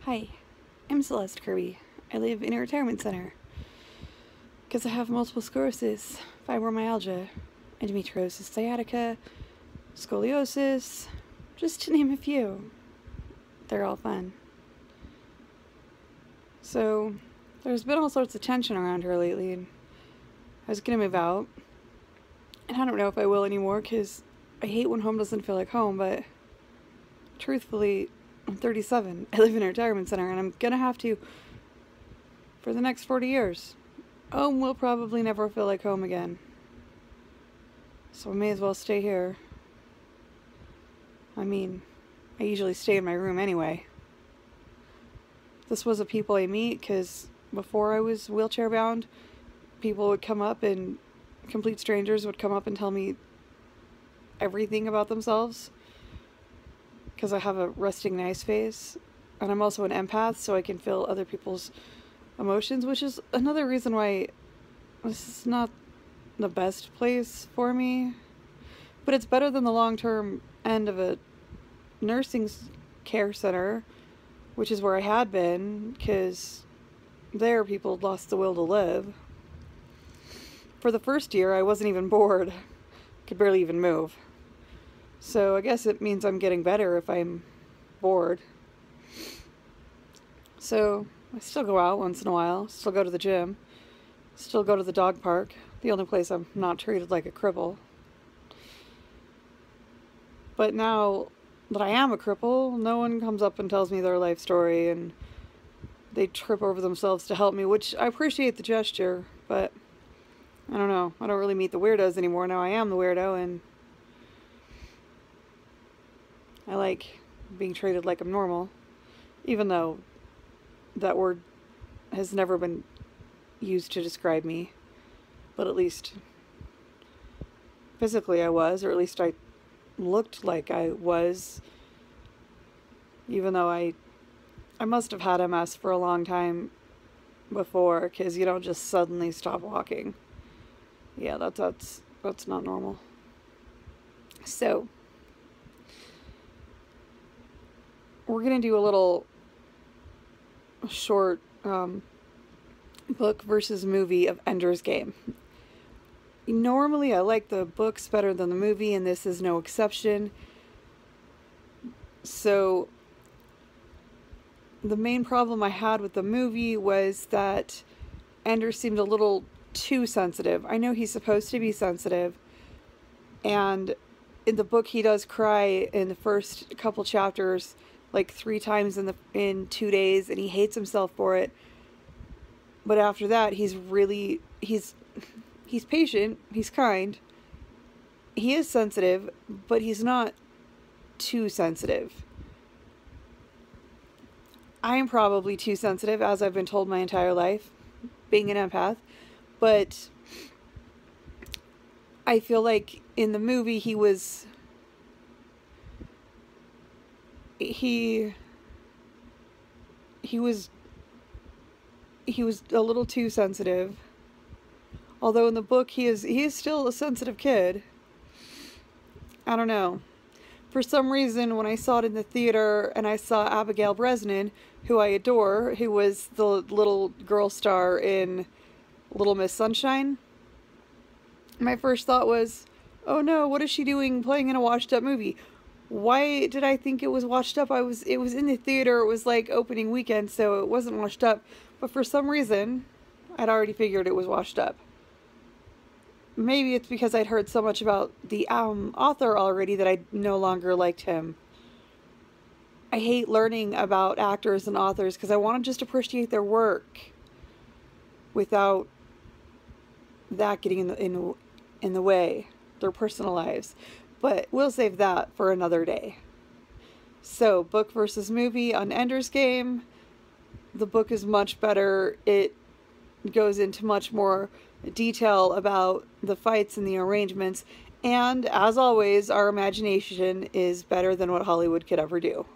Hi, I'm Celeste Kirby. I live in a retirement center because I have multiple sclerosis, fibromyalgia, endometriosis sciatica, scoliosis, just to name a few. They're all fun. So, there's been all sorts of tension around here lately, and I was gonna move out, and I don't know if I will anymore because I hate when home doesn't feel like home, but truthfully, I'm 37. I live in a retirement center, and I'm gonna have to for the next 40 years. Home will probably never feel like home again. So I may as well stay here. I mean, I usually stay in my room anyway. This was a people I meet because before I was wheelchair bound, people would come up and complete strangers would come up and tell me everything about themselves because I have a resting nice face, and I'm also an empath, so I can feel other people's emotions, which is another reason why this is not the best place for me, but it's better than the long-term end of a nursing care center, which is where I had been, because there people lost the will to live. For the first year, I wasn't even bored. Could barely even move. So I guess it means I'm getting better if I'm bored. So I still go out once in a while, still go to the gym, still go to the dog park, the only place I'm not treated like a cripple. But now that I am a cripple, no one comes up and tells me their life story, and they trip over themselves to help me, which I appreciate the gesture, but I don't know. I don't really meet the weirdos anymore. Now I am the weirdo, and I like being treated like I'm normal, even though that word has never been used to describe me, but at least physically I was, or at least I looked like I was, even though I must have had MS for a long time before, because you don't just suddenly stop walking. Yeah, that's not normal. So we're gonna do a little short book versus movie of Ender's Game. Normally I like the books better than the movie, and this is no exception. So the main problem I had with the movie was that Ender seemed a little too sensitive. I know he's supposed to be sensitive, and in the book he does cry in the first couple chapters like 3 times in 2 days, and he hates himself for it. But after that, he's patient, he's kind, he is sensitive, but he's not too sensitive. I am probably too sensitive, as I've been told my entire life, being an empath, but I feel like in the movie he was a little too sensitive. Although in the book he is still a sensitive kid. I don't know. For some reason, when I saw it in the theater and I saw Abigail Breslin, who I adore, who was the little girl star in Little Miss Sunshine, my first thought was, oh no, what is she doing playing in a washed up movie? Why did I think it was washed up? It was in the theater, it was like opening weekend, so it wasn't washed up. But for some reason, I'd already figured it was washed up. Maybe it's because I'd heard so much about the author already that I no longer liked him. I hate learning about actors and authors because I want to just appreciate their work without that getting in the way, their personal lives. But we'll save that for another day. So, book versus movie on Ender's Game. The book is much better. It goes into much more detail about the fights and the arrangements. And, as always, our imagination is better than what Hollywood could ever do.